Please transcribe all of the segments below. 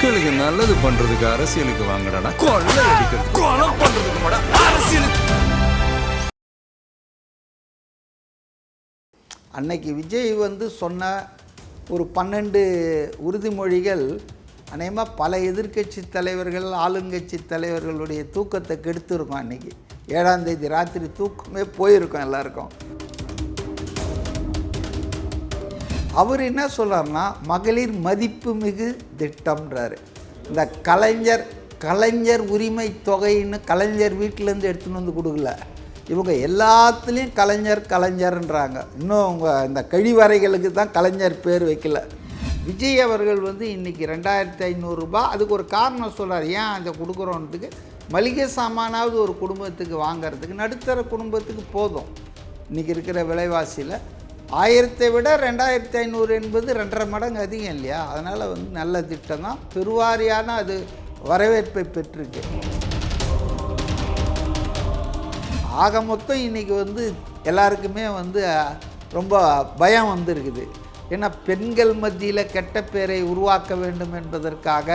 மக்களுக்கு நல்லது பண்றதுக்கு அரசியலுக்கு வாங்கடா, கொள்ளை அடிக்கிறது கொலை பண்றதுக்கு மாடா அரசியலுக்கு. அன்னைக்கு விஜய் சொன்ன ஒரு 12 உறுதிமொழிகள் அநேகமாக பல எதிர்க்கட்சி தலைவர்கள் ஆளுங்கட்சி தலைவர்களுடைய தூக்கத்தை கெடுத்துருக்கோம். அன்றைக்கி 7ஆம் தேதி ராத்திரி தூக்கமே போயிருக்கோம் எல்லாருக்கும். அவர் என்ன சொல்கிறார்னா, மகளிர் மதிப்பு மிகு திட்டம்ன்றாரு. இந்த கலைஞர் உரிமை தொகைன்னு கலைஞர் வீட்டிலேருந்து எடுத்துன்னு வந்து கொடுக்கல, இவங்க எல்லாத்துலேயும் கலைஞர்ன்றாங்க. இன்னும் அவங்க இந்த கழிவறைகளுக்கு தான் கலைஞர் பேர் வைக்கல. விஜய் அவர்கள் இன்றைக்கி 2500 ரூபாய், அதுக்கு ஒரு காரணம் சொல்கிறார். ஏன் அதை கொடுக்குறோன்றதுக்கு, மளிகை சாமானாவது ஒரு குடும்பத்துக்கு வாங்கிறதுக்கு, நடுத்தர குடும்பத்துக்கு போதும். இன்றைக்கி இருக்கிற விலைவாசியில் 1000 விட 2500 என்பது 2.5 மடங்கு அதிகம் இல்லையா? அதனால் நல்ல திட்டம் தான், பெருவாரியான அது வரவேற்பை பெற்றிருக்கு. ஆக மொத்தம் இன்றைக்கி எல்லாருக்குமே ரொம்ப பயம் வந்திருக்குது. ஏன்னா பெண்கள் மத்தியில் கெட்ட பேரை உருவாக்க வேண்டும் என்பதற்காக,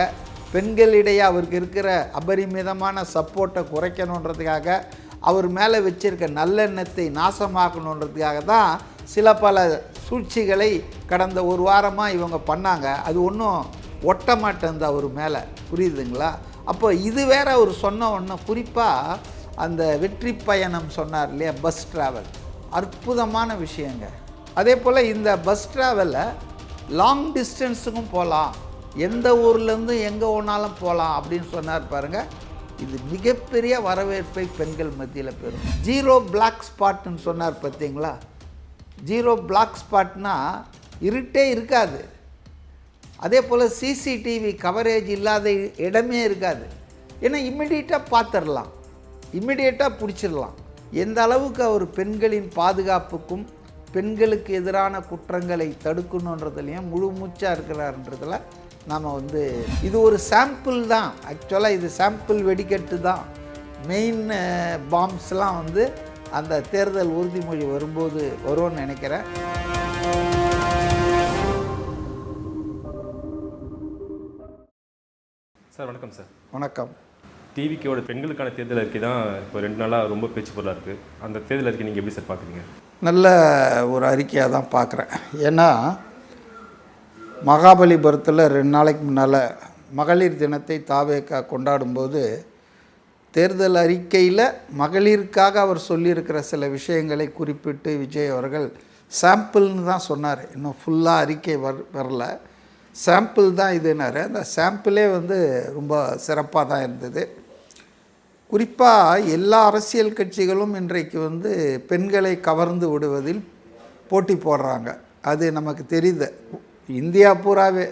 பெண்களிடையே அவருக்கு இருக்கிற அபரிமிதமான சப்போர்ட்டை குறைக்கணுன்றதுக்காக, அவர் மேலே வச்சிருக்க நல்லெண்ணத்தை நாசமாக்கணுன்றதுக்காக தான் சில பல சூழ்ச்சிகளை கடந்த ஒரு வாரமாக இவங்க பண்ணாங்க. அது ஒன்றும் ஒட்ட மாட்டேங்குது அவர் மேலே, புரியுதுங்களா? அப்போ இது வேற அவர் சொன்ன ஒன்று, குறிப்பாக அந்த வெற்றி பயணம் சொன்னார் இல்லையா, பஸ் ட்ராவல், அற்புதமான விஷயங்க. அதே போல் இந்த பஸ் ட்ராவலில் லாங் டிஸ்டன்ஸுக்கும் போகலாம், எந்த ஊர்லேருந்து எங்கே ஒன்றாலும் போகலாம் அப்படின்னு சொன்னார் பாருங்கள். இது மிகப்பெரிய வரவேற்பை பெண்கள் மத்தியில் பெறும். 0 பிளாக் ஸ்பாட்னு சொன்னார் பார்த்தீங்களா? 0 பிளாக் ஸ்பாட்னா இருட்டே இருக்காது. அதே போல் சிசிடிவி கவரேஜ் இல்லாத இடமே இருக்காது. ஏன்னா இம்மிடியட்டாக பார்த்துடலாம், இம்மிடியட்டாக பிடிச்சிடலாம். எந்த அளவுக்கு அவர் பெண்களின் பாதுகாப்புக்கும் பெண்களுக்கு எதிரான குற்றங்களை தடுக்கணுன்றதுலையும் முழு மூச்சாக இருக்கிறார்ன்றதில் நாம் இது ஒரு சாம்பிள் தான். ஆக்சுவலாக இது சாம்பிள் வெடிக்கட்டு தான். மெயின் பாம்ஸ்லாம் அந்த தேர்தல் உறுதிமொழி வரும்போது வரும்னு நினைக்கிறேன். சார் வணக்கம். சார் வணக்கம். டிவிக்கோட பெண்களுக்கான தேர்தல் அறிக்கை தான் இப்போ 2 நாளாக ரொம்ப பேச்சு பொருளாக இருக்குது. அந்த தேர்தல் அறிக்கை நீங்கள் எப்படி சார் பார்க்குறீங்க? நல்ல ஒரு அறிக்கையாக தான் பார்க்குறேன். ஏன்னா மகாபலிபுரத்தில் 2 நாளைக்கு முன்னால் மகளிர் தினத்தை தாவேகா கொண்டாடும்போது தேர்தல் அறிக்கையில் மகளிருக்காக அவர் சொல்லியிருக்கிற சில விஷயங்களை குறிப்பிட்டு விஜய் அவர்கள் சாம்பிள்னு தான் சொன்னார். இன்னும் ஃபுல்லாக அறிக்கை வரல, சாம்பிள் தான் இதுனார். அந்த சாம்பிளே ரொம்ப சிறப்பாக தான் இருந்தது. குறிப்பாக எல்லா அரசியல் கட்சிகளும் இன்றைக்கு பெண்களை கவர்ந்து விடுவதில் போட்டி போடுறாங்க. அது நமக்கு தெரியுது, இந்தியா பூராவே.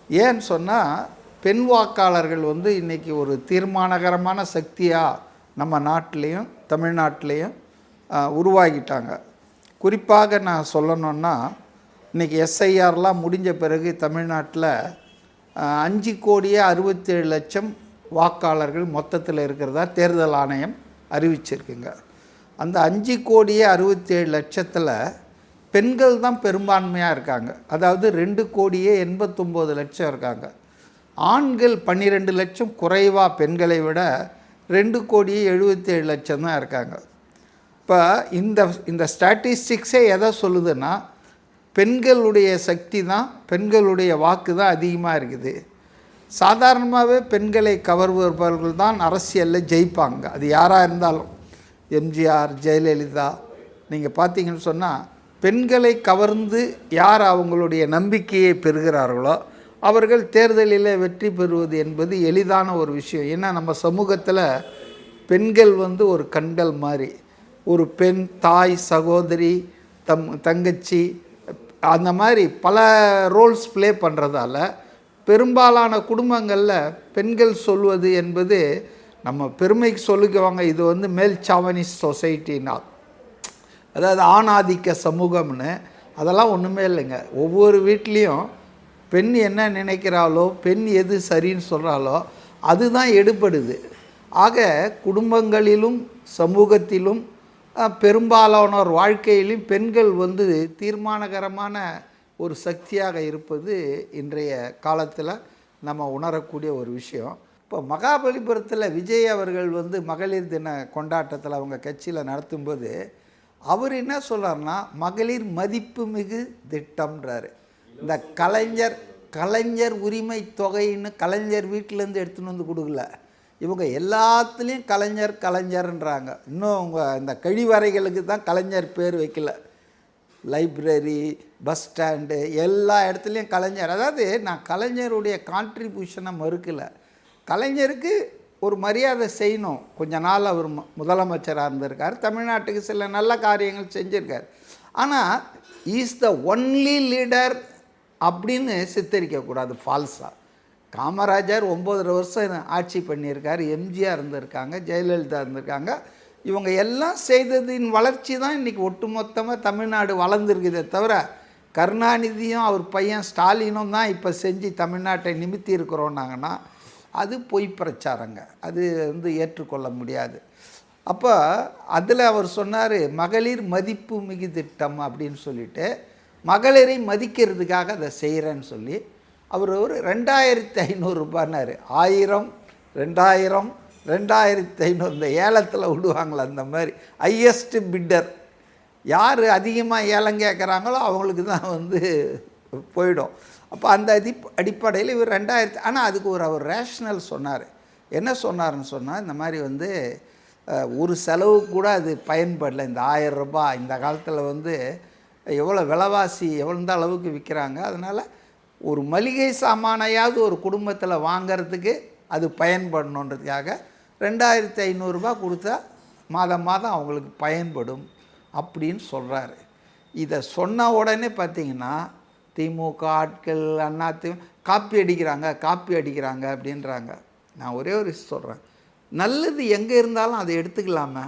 ஏன்னு சொன்னால், பெண் வாக்காளர்கள் இன்றைக்கி ஒரு தீர்மானகரமான சக்தியாக நம்ம நாட்டிலையும் தமிழ்நாட்டிலையும் உருவாகிட்டாங்க. குறிப்பாக நான் சொல்லணுன்னா, இன்றைக்கி எஸ்ஐஆர்லாம் முடிஞ்ச பிறகு தமிழ்நாட்டில் 5,67,00,000 வாக்காளர்கள் மொத்தத்தில் இருக்கிறதா தேர்தல் ஆணையம் அறிவிச்சிருக்குங்க. அந்த 5,67,00,000 பெண்கள் தான் பெரும்பான்மையாக இருக்காங்க. அதாவது 2,89,00,000 இருக்காங்க. ஆண்கள் 12 லட்சம் குறைவாக பெண்களை விட 2,77,00,000 தான் இருக்காங்க. இப்போ இந்த ஸ்டாட்டிஸ்டிக்ஸே எதை சொல்லுதுன்னா, பெண்களுடைய சக்தி தான், பெண்களுடைய வாக்கு தான் அதிகமாக இருக்குது. சாதாரணமாகவே பெண்களை கவர்பவர்கள் தான் அரசியலில் ஜெயிப்பாங்க. அது யாராக இருந்தாலும், எம்ஜிஆர், ஜெயலலிதா, நீங்கள் பார்த்தீங்கன்னு சொன்னால் பெண்களை கவர்ந்து யார் அவங்களுடைய நம்பிக்கையை பெறுகிறார்களோ அவர்கள் தேர்தலில் வெற்றி பெறுவது என்பது எளிதான ஒரு விஷயம். ஏன்னா நம்ம சமூகத்தில் பெண்கள் ஒரு கண்கள் மாதிரி. ஒரு பெண் தாய், சகோதரி, தங்கச்சி, அந்த மாதிரி பல ரோல்ஸ் ப்ளே பண்ணுறதால பெரும்பாலான குடும்பங்களில் பெண்கள் சொல்வது என்பது நம்ம பெருமைக்கு சொல்லிக்குவாங்க. இது மேல் சாவனிஸ்ட் சொசைட்டினா, அதாவது ஆணாதிக்க சமூகம்னு. அதெல்லாம் ஒன்றுமே இல்லைங்க. ஒவ்வொரு வீட்லேயும் பெண் என்ன நினைக்கிறாளோ, பெண் எது சரின்னு சொல்கிறாளோ அதுதான் எடுபடுது. ஆக குடும்பங்களிலும் சமூகத்திலும் பெரும்பாலானோர் வாழ்க்கையிலும் பெண்கள் தீர்மானகரமான ஒரு சக்தியாக இருப்பது இன்றைய காலத்தில் நம்ம உணரக்கூடிய ஒரு விஷயம். இப்போ மகாபலிபுரத்தில் விஜய் அவர்கள் வந்து மகளிர் தின கொண்டாட்டத்தில் அவங்க கட்சியில் நடத்தும்போது அவர் என்ன சொல்கிறாருன்னா, மகளிர் மதிப்புமிகு திட்டம்ன்றாரு. இந்த கலைஞர் உரிமை தொகைன்னு கலைஞர் வீட்டிலேருந்து எடுத்துன்னு வந்து கொடுக்கல, இவங்க எல்லாத்துலேயும் கலைஞர்ன்றாங்க. இன்னும் அவங்க இந்த கழிவறைகளுக்கு தான் கலைஞர் பேர் வைக்கல. லைப்ரரி, பஸ் ஸ்டாண்டு, எல்லா இடத்துலையும் கலைஞர். அதாவது நான் கலைஞருடைய கான்ட்ரிபியூஷனை மறுக்கலை, கலைஞருக்கு ஒரு மரியாதை செய்யணும். கொஞ்ச நாள் அவர் முதலமைச்சராக இருந்திருக்கார், தமிழ்நாட்டுக்கு சில நல்ல காரியங்கள் செஞ்சுருக்கார். ஆனால் இஸ் த ஒன்லி லீடர் அப்படின்னு சித்தரிக்கக்கூடாது ஃபால்ஸாக. காமராஜர் 9 வருஷம் ஆட்சி பண்ணியிருக்கார், எம்ஜிஆர் இருந்திருக்காங்க, ஜெயலலிதா இருந்திருக்காங்க. இவங்க எல்லாம் செய்ததின் வளர்ச்சி தான் இன்றைக்கி ஒட்டுமொத்தமாக தமிழ்நாடு வளர்ந்துருக்குதே தவிர கருணாநிதியும் அவர் பையன் ஸ்டாலினும் தான் இப்போ செஞ்சு தமிழ்நாட்டை நிமித்தி இருக்கிறோன்னாங்கன்னா அது பொய் பிரச்சாரங்க. அது வந்து ஏற்றுக்கொள்ள முடியாது. அப்போ அதில் அவர் சொன்னார், மகளிர் மதிப்பு மிகு திட்டம் அப்படின்னு சொல்லிட்டு மகளிரை மதிக்கிறதுக்காக அதை செய்கிறேன்னு சொல்லி அவர் ஒரு 2500 ரூபான்னாரு. 1000, 2000, 2500 இந்த ஏலத்தில் விடுவாங்களே அந்த மாதிரி ஹையஸ்ட் பிட்டர் யார் அதிகமாக ஏலம் கேட்குறாங்களோ அவங்களுக்கு தான் வந்து போயிடும். அப்போ அந்த அடிப்படையில் இவர் 2000. ஆனால் அதுக்கு அவர் ரேஷ்னல் சொன்னார். என்ன சொன்னார்னு சொன்னால், இந்த மாதிரி வந்து ஒரு செலவு கூட அது பயன்படலை. இந்த 1000 ரூபாய் இந்த காலத்தில் வந்து எவ்வளோ விலைவாசி எவ்வளோ அளவுக்கு விற்கிறாங்க, அதனால் ஒரு மளிகை சாமானையாவது ஒரு குடும்பத்தில் வாங்கிறதுக்கு அது பயன்படணுன்றதுக்காக 2500 ரூபாய் கொடுத்தா மாதம் மாதம் அவங்களுக்கு பயன்படும் அப்படின்னு சொல்கிறாரு. இதை சொன்ன உடனே பார்த்திங்கன்னா திமுக ஆட்கள் காப்பி அடிக்கிறாங்க அப்படின்றாங்க. நான் ஒரே ஒரு சொல்கிறேன், நல்லது எங்கே இருந்தாலும் அதை எடுத்துக்கலாமா?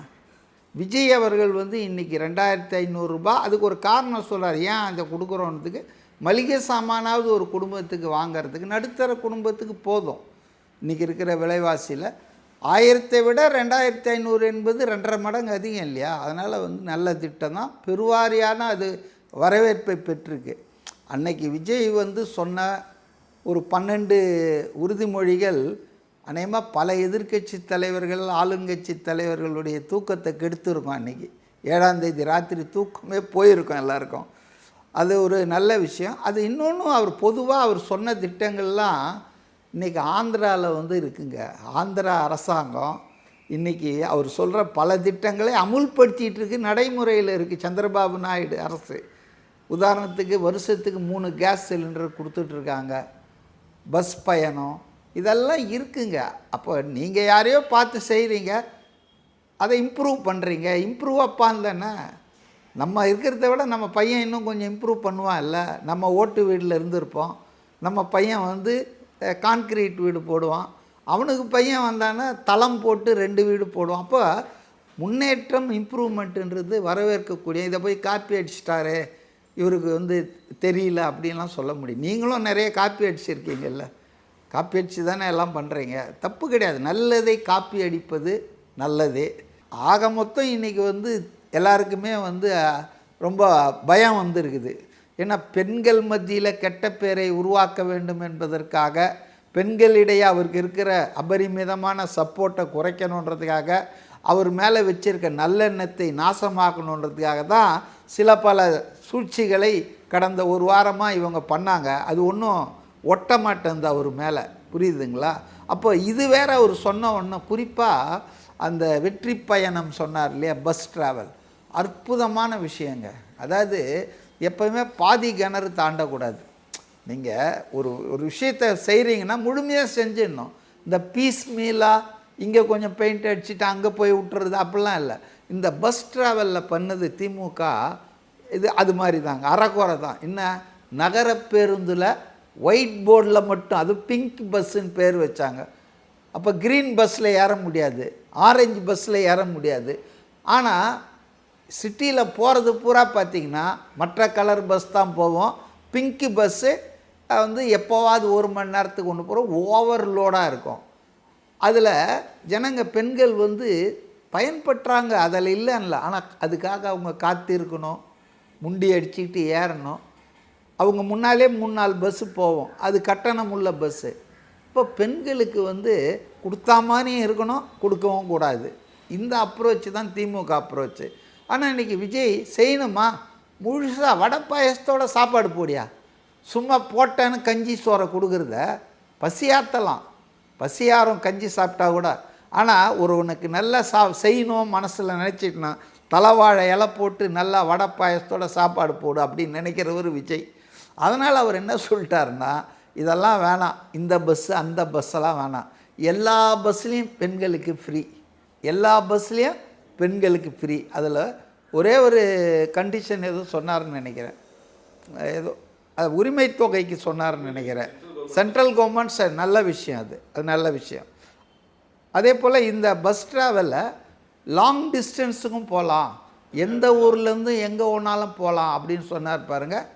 விஜய் அவர்கள் வந்து இன்றைக்கி 2500 ரூபாய் அதுக்கு ஒரு காரணம் சொல்கிறார். ஏன் அதை கொடுக்குறோன்றதுக்கு, மளிகை சாமானாவது ஒரு குடும்பத்துக்கு வாங்கிறதுக்கு, நடுத்தர குடும்பத்துக்கு போதும். இன்றைக்கி இருக்கிற விலைவாசியில் 1000 விட 2500 என்பது 2.5 மடங்கு அதிகம் இல்லையா? அதனால் வந்து நல்ல திட்டம் தான், பெருவாரியான அது வரவேற்பை பெற்றிருக்கு. அன்னைக்கு விஜய் வந்து சொன்ன ஒரு 12 உறுதிமொழிகள் அநேகமாக பல எதிர்க்கட்சி தலைவர்கள், ஆளுங்கட்சி தலைவர்களுடைய தூக்கத்தை கெடுத்துருக்கோம். அன்றைக்கி 7ஆம் தேதி ராத்திரி தூக்கமே போயிருக்கோம் எல்லாருக்கும். அது ஒரு நல்ல விஷயம். அது இன்னொன்று, அவர் பொதுவாக அவர் சொன்ன திட்டங்கள்லாம் இன்றைக்கி ஆந்திராவில் வந்து இருக்குங்க. ஆந்திரா அரசாங்கம் இன்றைக்கி அவர் சொல்கிற பல திட்டங்களை அமுல்படுத்திகிட்டு இருக்கு, நடைமுறையில் இருக்குது சந்திரபாபு நாயுடு அரசு. உதாரணத்துக்கு வருஷத்துக்கு 3 கேஸ் சிலிண்டர் கொடுத்துட்ருக்காங்க, பஸ் பயணம், இதெல்லாம் இருக்குங்க. அப்போ நீங்கள் யாரையோ பார்த்து செய்கிறீங்க, அதை இம்ப்ரூவ் பண்ணுறீங்க. இம்ப்ரூவ் அப்பான்லன்னா நம்ம இருக்கிறத விட நம்ம பையன் இன்னும் கொஞ்சம் இம்ப்ரூவ் பண்ணுவான் இல்லை? நம்ம ஓட்டு வீட்டில் இருந்திருப்போம், நம்ம பையன் வந்து கான்க்ரீட் வீடு போடுவான், அவனுக்கு பையன் வந்தானே தளம் போட்டு 2 வீடு போடுவான். அப்போ முன்னேற்றம், இம்ப்ரூவ்மெண்ட்டுன்றது வரவேற்கக்கூடிய. இதை போய் காப்பி அடிச்சிட்டாரு, இவருக்கு வந்து தெரியல அப்படின்லாம் சொல்ல முடியும். நீங்களும் நிறைய காப்பி அடிச்சிருக்கீங்கல்ல, காப்பி அடித்து தானே எல்லாம் பண்ணுறீங்க, தப்பு கிடையாது. நல்லதை காப்பி அடிப்பது நல்லதே. ஆக மொத்தம் இன்றைக்கி வந்து எல்லாருக்குமே வந்து ரொம்ப பயம் வந்துருக்குது. ஏன்னா பெண்கள் மத்தியில் கெட்ட பேரை உருவாக்க வேண்டும் என்பதற்காக, பெண்களிடையே அவருக்கு இருக்கிற அபரிமிதமான சப்போர்ட்டை குறைக்கணுன்றதுக்காக, அவர் மேலே வச்சிருக்க நல்லெண்ணத்தை நாசமாக்கணுன்றதுக்காக தான் சில பல சூழ்ச்சிகளை கடந்த ஒரு வாரமாக இவங்க பண்ணாங்க. அது ஒன்றும் ஒட்ட மாட்டேங்குது அவர் மேலே, புரியுதுங்களா? அப்போ இது வேற அவர் சொன்ன ஒன்று, குறிப்பாக அந்த வெற்றி பயணம் சொன்னார் இல்லையா, பஸ் ட்ராவல், அற்புதமான விஷயங்க. அதாவது எப்போவுமே பாதி கிணறு தாண்டக்கூடாது. நீங்கள் ஒரு விஷயத்தை செய்கிறீங்கன்னா முழுமையாக செஞ்சிடணும். இந்த பீஸ் மீலாக இங்கே கொஞ்சம் பெயிண்ட் அடிச்சுட்டு அங்கே போய் விட்டுறது அப்படிலாம் இல்லை. இந்த பஸ் ட்ராவலில் பண்ணது திமுக இது அது மாதிரி தாங்க, அறக்குறை தான். என்ன, நகர பேருந்தில் ஒயிட் போர்டில் மட்டும், அது பிங்க் பஸ்ஸுன்னு பேர் வச்சாங்க. அப்போ க்ரீன் பஸ்ஸில் ஏற முடியாது, ஆரஞ்சு பஸ்ஸில் ஏற முடியாது. ஆனால் சிட்டியில் போகிறது பூரா பார்த்திங்கன்னா மற்ற கலர் பஸ் தான் போவோம். பிங்க்கு பஸ்ஸு வந்து எப்போவாது 1 மணி நேரத்துக்கு ஒன்று போகிறோம், ஓவர்லோடாக இருக்கும். அதில் ஜனங்க பெண்கள் வந்து பயன்படுறாங்க, அதில் இல்லைன்னு. ஆனால் அதுக்காக அவங்க காத்திருக்கணும், முண்டி அடிச்சுக்கிட்டு ஏறணும். அவங்க முன்னாலே 3-4 பஸ்ஸு போவோம், அது கட்டணம் உள்ள பஸ்ஸு. அப்போ பெண்களுக்கு வந்து கொடுத்தா மாதிரியும் இருக்கணும், கொடுக்கவும் கூடாது. இந்த அப்ரோச் தான் திமுக அப்ரோச்சு. ஆனால் இன்றைக்கி விஜய் செய்யணுமா, முழுசாக வடை பாயசத்தோட சாப்பாடு போடியா, சும்மா போட்டேன்னு கஞ்சி சோறை கொடுக்குறத பசியாற்றலாம், பசியாரம் கஞ்சி சாப்பிட்டா கூட. ஆனால் ஒருவனுக்கு நல்லா செய்யணும் மனசில் நினச்சிட்டுனா தலைவாழை இலை போட்டு நல்லா வடை பாயசத்தோட சாப்பாடு போடு அப்படின்னு நினைக்கிறவர் விஜய். அதனால் அவர் என்ன சொல்லிட்டாருன்னா, இதெல்லாம் வேணாம், இந்த பஸ்ஸு அந்த பஸ்ஸெல்லாம் வேணாம், எல்லா பஸ்லேயும் பெண்களுக்கு ஃப்ரீ, எல்லா பஸ்லேயும் பெண்களுக்கு ஃப்ரீ. அதில் ஒரே ஒரு கண்டிஷன் எதுவும் சொன்னார்னு நினைக்கிறேன், ஏதோ உரிமை தொகைக்கு சொன்னார்னு நினைக்கிறேன். சென்ட்ரல் கவர்மெண்ட்ஸ் நல்ல விஷயம், அது நல்ல விஷயம். அதே போல் இந்த பஸ் ட்ராவலில் லாங் டிஸ்டன்ஸுக்கும் போகலாம், எந்த ஊர்லேருந்து எங்கே ஒன்றாலும் போகலாம் அப்படின்னு சொன்னார் பாருங்கள்.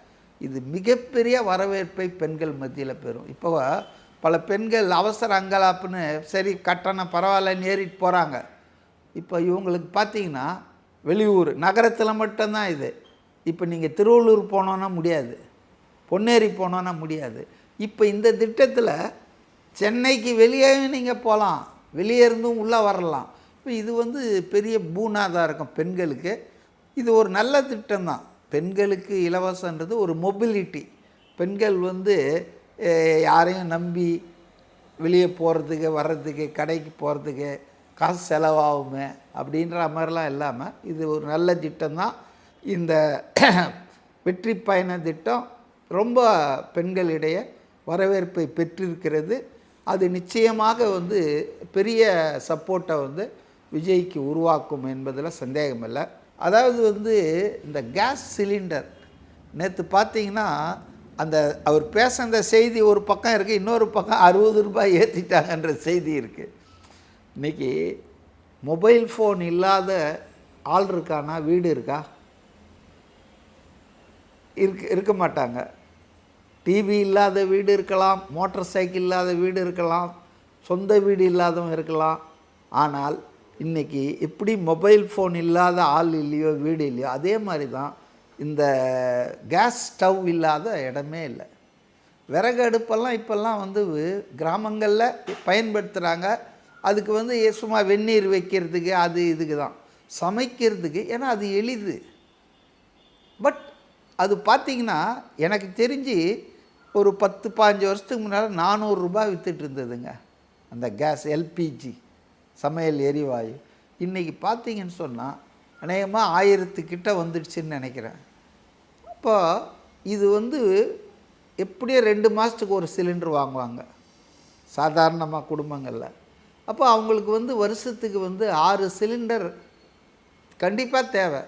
இது மிகப்பெரிய வரவேற்பை பெண்கள் மத்தியில் பெறும். இப்போ பல பெண்கள் அவசர அங்கலாப்புன்னு சரி கட்டணம் பரவாயில்லன்னு ஏறிட்டு போகிறாங்க. இப்போ இவங்களுக்கு பார்த்தீங்கன்னா வெளியூர் நகரத்தில் மட்டும்தான் இது. இப்போ நீங்கள் திருவள்ளூர் போனோன்னா முடியாது, பொன்னேரி போனோன்னா முடியாது. இப்போ இந்த திட்டத்தில் சென்னைக்கு வெளியேயும் நீங்கள் போகலாம், வெளியே இருந்தும் உள்ளே வரலாம். இப்போ இது வந்து பெரிய பூனாதான் இருக்கும் பெண்களுக்கு. இது ஒரு நல்ல திட்டம்தான். பெண்களுக்கு இலவசன்றது ஒரு மொபிலிட்டி. பெண்கள் வந்து யாரையும் நம்பி வெளியே போகிறதுக்கு வர்றதுக்கு கடைக்கு போகிறதுக்கு காசு செலவாகுமே அப்படின்ற மாதிரிலாம் இல்லாமல் இது ஒரு நல்ல திட்டம்தான். இந்த வெற்றி பயண திட்டம் ரொம்ப பெண்களிடையே வரவேற்பை பெற்றிருக்கிறது. அது நிச்சயமாக வந்து பெரிய சப்போர்ட்டை வந்து விஜய்க்கு உருவாக்கும் என்பதில் சந்தேகமில்லை. அதாவது வந்து இந்த கேஸ் சிலிண்டர் நேற்று பார்த்தீங்கன்னா அந்த அவர் பேச அந்த செய்தி ஒரு பக்கம் இருக்குது, இன்னொரு பக்கம் 60 ரூபாய் ஏற்றிட்டாங்கன்ற செய்தி இருக்குது. இன்றைக்கி மொபைல் ஃபோன் இல்லாத ஆள் இருக்கானா, வீடு இருக்கா? இருக்க மாட்டாங்க. டிவி இல்லாத வீடு இருக்கலாம், மோட்டார் சைக்கிள் இல்லாத வீடு இருக்கலாம், சொந்த வீடு இல்லாதவங்க இருக்கலாம். ஆனால் இன்றைக்கி எப்படி மொபைல் ஃபோன் இல்லாத ஆள் இல்லையோ வீடு இல்லையோ அதே மாதிரி தான் இந்த கேஸ் ஸ்டவ் இல்லாத இடமே இல்லை. விறகு அடுப்பெல்லாம் இப்போல்லாம் வந்து கிராமங்களில் பயன்படுத்துகிறாங்க. அதுக்கு வந்து சும்மா வெந்நீர் வைக்கிறதுக்கு அது இதுக்கு தான் சமைக்கிறதுக்கு, ஏன்னா அது எளிது. பட் அது பார்த்திங்கன்னா எனக்கு தெரிஞ்சு ஒரு 10-15 வருஷத்துக்கு முன்னால் 400 ரூபாய் விற்றுட்டு இருந்ததுங்க அந்த கேஸ் எல்பிஜி சமையல் எரிவாயு. இன்றைக்கி பார்த்திங்கன்னு சொன்னால் அநேகமாக 1000 கிட்ட வந்துடுச்சுன்னு நினைக்கிறேன். அப்போ இது வந்து எப்படியோ 2 மாதத்துக்கு ஒரு சிலிண்டர் வாங்குவாங்க சாதாரணமாக குடும்பங்களில். அப்போ அவங்களுக்கு வந்து வருஷத்துக்கு வந்து 6 சிலிண்டர் கண்டிப்பாக தேவை.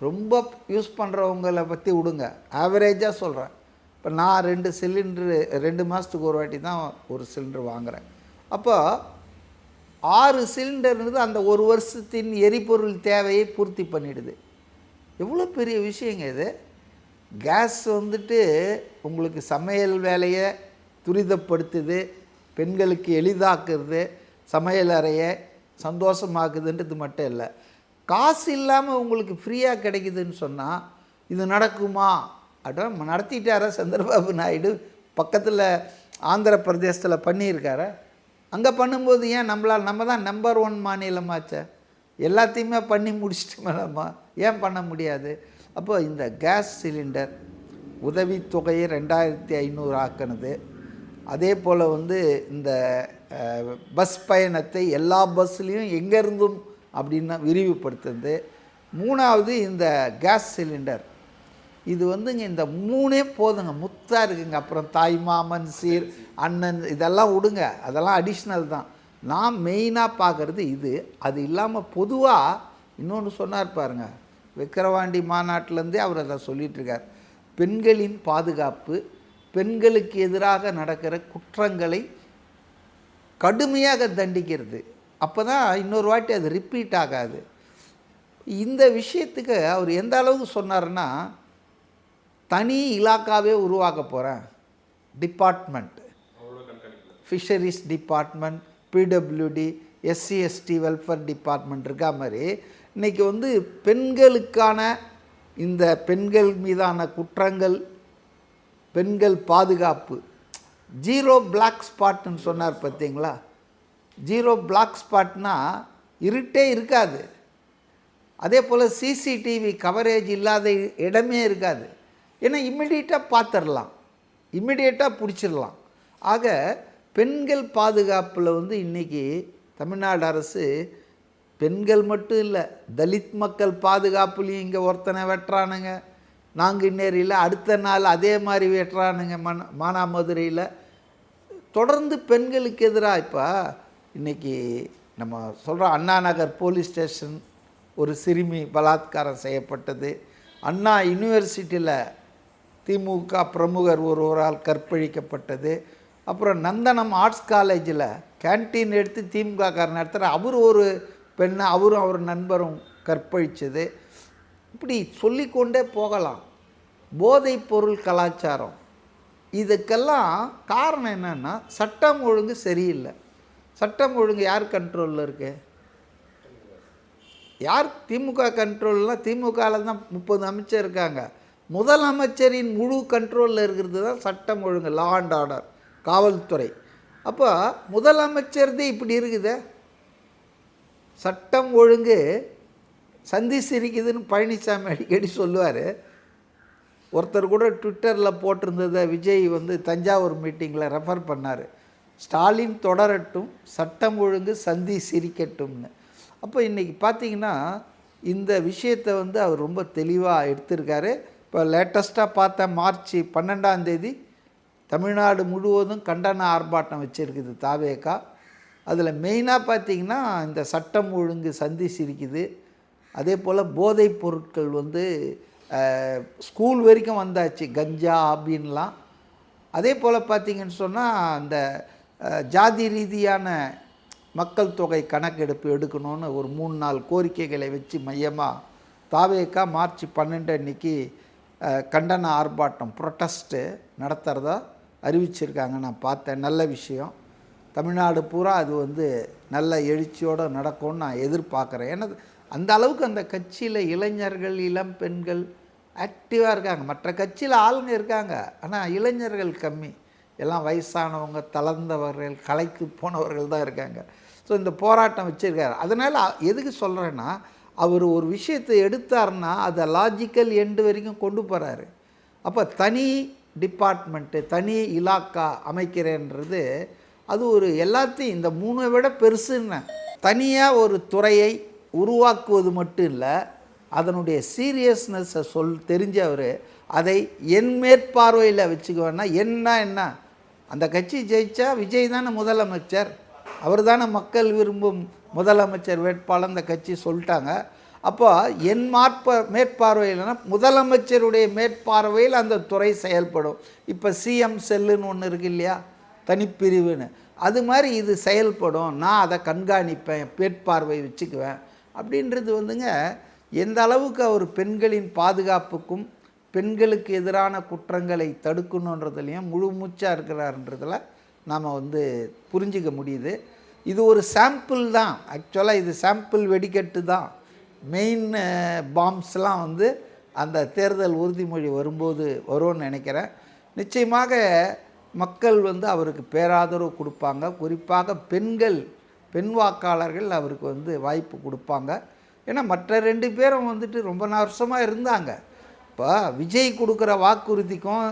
ரொம்ப யூஸ் பண்ணுறவங்கள பற்றி விடுங்க, ஆவரேஜாக சொல்கிறேன். இப்போ நான் 2 சிலிண்டரு 2 மாதத்துக்கு ஒரு வாட்டி தான் ஒரு சிலிண்டர் வாங்குகிறேன். அப்போ 6 சிலிண்டர்ன்றது அந்த ஒரு வருஷத்தின் எரிபொருள் தேவையை பூர்த்தி பண்ணிடுது. எவ்வளோ பெரிய விஷயங்க இது. கேஸ் வந்துட்டு உங்களுக்கு சமையல் வேலையை துரிதப்படுத்துது, பெண்களுக்கு எளிதாக்குறது, சமையல் அறையை சந்தோஷமாக்குதுன்றது மட்டும் இல்லை, காசு இல்லாமல் உங்களுக்கு ஃப்ரீயாக கிடைக்குதுன்னு சொன்னால் இது நடக்குமா? அப்படின்னா நடத்திட்டார சந்திரபாபு நாயுடு பக்கத்தில் ஆந்திர பிரதேசத்தில் பண்ணியிருக்கார. அங்கே பண்ணும்போது ஏன் நம்ம தான் நம்பர் 1 மாநிலமாச்ச, எல்லாத்தையுமே பண்ணி முடிச்சுட்டு மேலம்மா ஏன் பண்ண முடியாது? அப்போ இந்த கேஸ் சிலிண்டர் உதவித்தொகையை 2500 ஆக்கினது, அதே போல் வந்து இந்த பஸ் பயணத்தை எல்லா பஸ்லேயும் எங்கேருந்தும் அப்படின்னா விரிவுபடுத்துறது. 3வது இந்த கேஸ் சிலிண்டர், இது வந்துங்க இந்த 3 போதுங்க, முத்தாக இருக்குங்க. அப்புறம் தாய் மாமன் சீர் அண்ணன் இதெல்லாம் விடுங்க, அதெல்லாம் அடிஷ்னல் தான். நான் மெயினாக பார்க்குறது இது. அது இல்லாமல் பொதுவாக இன்னொன்று சொன்னார் பாருங்க, விக்கிரவாண்டி மாநாட்டிலேருந்தே அவர் அதை சொல்லிகிட்ருக்கார். பெண்களின் பாதுகாப்பு, பெண்களுக்கு எதிராக நடக்கிற குற்றங்களை கடுமையாக தண்டிக்கிறது. அப்போ தான் இன்னொரு வாட்டி அது ரிப்பீட் ஆகாது. இந்த விஷயத்துக்கு அவர் எந்த அளவுக்கு சொன்னார்னா, தனி இலாக்காவே உருவாக்க போகிறேன், department, fisheries department, PWD, SC ST welfare department இருக்கா மாதிரி இன்றைக்கி வந்து பெண்களுக்கான இந்த பெண்கள் மீதான குற்றங்கள், பெண்கள் பாதுகாப்பு, ஜீரோ பிளாக் ஸ்பாட்னு சொன்னார் பார்த்தீங்களா? ஜீரோ பிளாக் ஸ்பாட்னா இருட்டே இருக்காது. அதே போல் சிசிடிவி கவரேஜ் இல்லாத இடமே இருக்காது. ஏன்னா இம்மிடியட்டாக பார்த்துடலாம், இம்மிடியட்டாக பிடிச்சிடலாம். ஆக பெண்கள் பாதுகாப்பில் வந்து இன்றைக்கி தமிழ்நாடு அரசு பெண்கள் மட்டும் இல்லை, தலித் மக்கள் பாதுகாப்புலேயும் இங்கே ஒருத்தனை வெட்டுறானுங்க, நாங்குநேரியில் அடுத்த நாள் அதே மாதிரி வெட்டுறானுங்க, மானாமதுரையில். தொடர்ந்து பெண்களுக்கு எதிராக இப்போ இன்றைக்கி நம்ம சொல்கிறோம், அண்ணா நகர் போலீஸ் ஸ்டேஷன் ஒரு சிறுமி பலாத்காரம் செய்யப்பட்டது. அண்ணா யூனிவர்சிட்டியில் திமுக பிரமுகர் ஒருவரால் கற்பழிக்கப்பட்டது. அப்புறம் நந்தனம் ஆர்ட்ஸ் காலேஜில் கேன்டீன் எடுத்து திமுக காரன் நடத்துகிற அவர் ஒரு பெண்ணை அவரும் அவர் நண்பரும் கற்பழித்தது. இப்படி சொல்லிக்கொண்டே போகலாம். போதைப் பொருள் கலாச்சாரம், இதுக்கெல்லாம் காரணம் என்னென்னா சட்டம் ஒழுங்கு சரியில்லை. சட்டம் ஒழுங்கு யார் கண்ட்ரோலில் இருக்கு? யார்? திமுக கண்ட்ரோல்லாம். திமுகவில் தான் 30 அமைச்சர் இருக்காங்க. முதலமைச்சரின் முழு கண்ட்ரோலில் இருக்கிறது தான் சட்டம் ஒழுங்கு, லா அண்ட் ஆர்டர், காவல்துறை. அப்போ முதலமைச்சர்தே இப்படி இருக்குது. சட்டம் ஒழுங்கு சந்தி சிரிக்குதுன்னு பழனிசாமி அடிக்கடி சொல்லுவார். ஒருத்தர் கூட ட்விட்டரில் போட்டிருந்ததை விஜய் வந்து தஞ்சாவூர் மீட்டிங்கில் ரெஃபர் பண்ணார். ஸ்டாலின் தொடரட்டும், சட்டம் ஒழுங்கு சந்தி சிரிக்கட்டும்னு. அப்போ இன்றைக்கி பார்த்திங்கன்னா இந்த விஷயத்தை வந்து அவர் ரொம்ப தெளிவாக எடுத்திருக்காரு. இப்போ லேட்டஸ்ட்டாக பார்த்த மார்ச் 12 தமிழ்நாடு முழுவதும் கண்டன ஆர்ப்பாட்டம் வச்சுருக்குது தாவேகா. அதில் மெயினாக பார்த்திங்கன்னா இந்த சட்டம் ஒழுங்கு சந்தி சிரிக்குது. அதே போல் போதைப் பொருட்கள் வந்து ஸ்கூல் வரைக்கும் வந்தாச்சு, கஞ்சா அப்படின்லாம். அதே போல் பார்த்திங்கன்னு சொன்னால் அந்த ஜாதி ரீதியான மக்கள் தொகை கணக்கெடுப்பு எடுக்கணும்னு ஒரு 3 நாள் கோரிக்கைகளை வச்சு மையமாக தாவேகா மார்ச் 12 அன்றைக்கி கண்டன ஆர்ப்பாட்டம் ப்ரொட்டஸ்ட்டு நடத்துகிறதா அறிவிச்சிருக்காங்க. நான் பார்த்தேன். நல்ல விஷயம். தமிழ்நாடு பூரா அது வந்து நல்ல எழுச்சியோடு நடக்கும்னு நான் எதிர்பார்க்குறேன். ஏன்னா அந்த அளவுக்கு அந்த கட்சியில் இளைஞர்கள், இளம் பெண்கள் ஆக்டிவாக இருக்காங்க. மற்ற கட்சியில் ஆளுங்க இருக்காங்க, ஆனால் இளைஞர்கள் கம்மி. எல்லாம் வயசானவங்க, தளர்ந்தவர்கள், கலைக்கு போனவர்கள் தான் இருக்காங்க. ஸோ இந்த போராட்டம் வச்சுருக்காரு. அதனால் எதுக்கு சொல்கிறேன்னா, அவர் ஒரு விஷயத்தை எடுத்தார்னா அதை லாஜிக்கல் எண்டு வரைக்கும் கொண்டு போகிறாரு. அப்போ தனி டிபார்ட்மெண்ட்டு, தனி இலாக்கா அமைக்கிறேன்றது அது ஒரு எல்லாத்தையும் இந்த 3 விட பெருசுன்னு. தனியாக ஒரு துறையை உருவாக்குவது மட்டும் இல்லை, அதனுடைய சீரியஸ்னஸை தெரிஞ்சவர் அதை என் மேற்பார்வையில் வச்சுக்குவேன்னா என்ன அந்த கட்சி ஜெயிச்சா விஜய் தானே முதலமைச்சர், அவர் தானே மக்கள் விரும்பும் முதலமைச்சர் வேட்பாளர் அந்த கட்சி சொல்லிட்டாங்க. அப்போ என் மேற்பார்வையில்னா முதலமைச்சருடைய மேற்பார்வையில் அந்த துறை செயல்படும். இப்போ சிஎம் செல்லுன்னு ஒன்று இருக்கு இல்லையா, தனிப்பிரிவுன்னு, அது மாதிரி இது செயல்படும். நான் அதை கண்காணிப்பேன், மேற்பார்வை வச்சுக்குவேன் அப்படின்றது வந்துங்க எந்த அளவுக்கு அவர் பெண்களின் பாதுகாப்புக்கும் பெண்களுக்கு எதிரான குற்றங்களை தடுக்கணுன்றதுலையும் முழு மூச்சாக இருக்கிறாருன்றதில் நாம் வந்து புரிஞ்சிக்க முடியுது. இது ஒரு சாம்பிள் தான். ஆக்சுவலாக இது சாம்பிள் வெடிக்கட்டு தான். மெயின் பாம்ஸ்லாம் வந்து அந்த தேர்தல் உறுதிமொழி வரும்போது வரும்னு நினைக்கிறேன். நிச்சயமாக மக்கள் வந்து அவருக்கு பேராதரவு கொடுப்பாங்க. குறிப்பாக பெண் வாக்காளர்கள் அவருக்கு வந்து வாய்ப்பு கொடுப்பாங்க. ஏன்னா மற்ற 2 பேரும் வந்துட்டு ரொம்ப வருஷமாக இருந்தாங்க. இப்போ விஜய் கொடுக்குற வாக்குறுதிக்கும்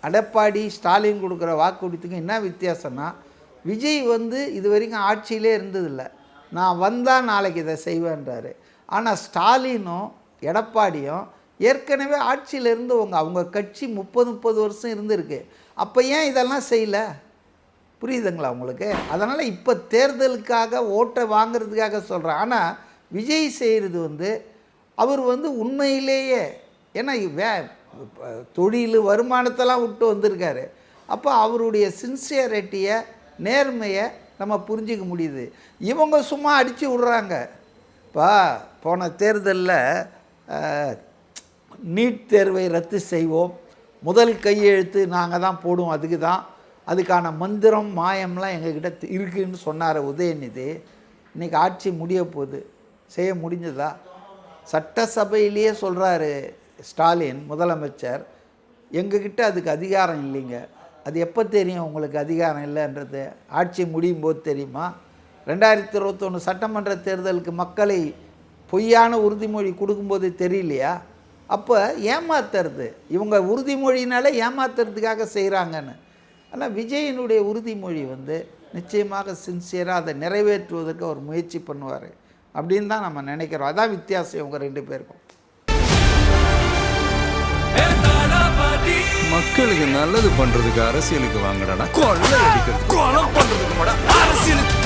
எடப்பாடி ஸ்டாலின் கொடுக்குற வாக்குறுதிக்கும் என்ன வித்தியாசம்னா, விஜய் வந்து இது வரைக்கும் ஆட்சியிலே இருந்ததில்லை, நான் வந்தால் நாளைக்கு இதை செய்வேன்றாரு. ஆனால் ஸ்டாலினும் எடப்பாடியும் ஏற்கனவே ஆட்சியில் இருந்தவங்க, அவங்க கட்சி 30 வருஷம் இருந்திருக்கு. அப்போ ஏன் இதெல்லாம் செய்யலை? புரியுதுங்களா உங்களுக்கு? அதனால் இப்போ தேர்தலுக்காக ஓட்டை வாங்கிறதுக்காக சொல்கிறேன். ஆனால் விஜய் செய்கிறது வந்து அவர் வந்து உண்மையிலேயே, ஏன்னா தொழில் வருமானத்தெல்லாம் விட்டு வந்திருக்காரு. அப்போ அவருடைய சின்சியரிட்டியை, நேர்மையை நம்ம புரிஞ்சிக்க முடியுது. இவங்க சும்மா அடித்து விட்றாங்க. இப்போ போன தேர்தலில் நீட் தேர்வை ரத்து செய்வோம், முதல் கையெழுத்து நாங்கள் தான் போடுவோம், அதுக்கான மந்திரம் மாயம்லாம் எங்ககிட்ட இருக்குதுன்னு சொன்னார் உதயநிதி. இன்றைக்கி ஆட்சி முடிய போகுது, செய்ய முடிஞ்சதா? சட்டசபையிலேயே சொல்கிறாரு ஸ்டாலின் முதலமைச்சர், எங்ககிட்ட அதுக்கு அதிகாரம் இல்லைங்க, அது எப்போ தெரியும் உங்களுக்கு அதிகாரம் இல்லைன்றது? ஆட்சி முடியும் போது தெரியுமா? 2021 சட்டமன்ற தேர்தலுக்கு மக்களை பொய்யான உறுதிமொழி கொடுக்கும்போது தெரியலையா? அப்போ ஏமாத்துறது, இவங்க உறுதிமொழினாலே ஏமாத்துறதுக்காக செய்கிறாங்கன்னு. ஆனால் விஜயினுடைய உறுதிமொழி வந்து நிச்சயமாக சின்சியராக அதை நிறைவேற்றுவதற்கு அவர் முயற்சி பண்ணுவார் அப்படின்னு தான் நம்ம நினைக்கிறோம். அதான் வித்தியாசம் இவங்க 2 பேருக்கும். மக்களுக்கு நல்லது பண்றதுக்கு அரசியலுக்கு வாங்கடா, கொள்ளை அடிக்கிறது கொலை பண்றதுக்கு அரசியலுக்கு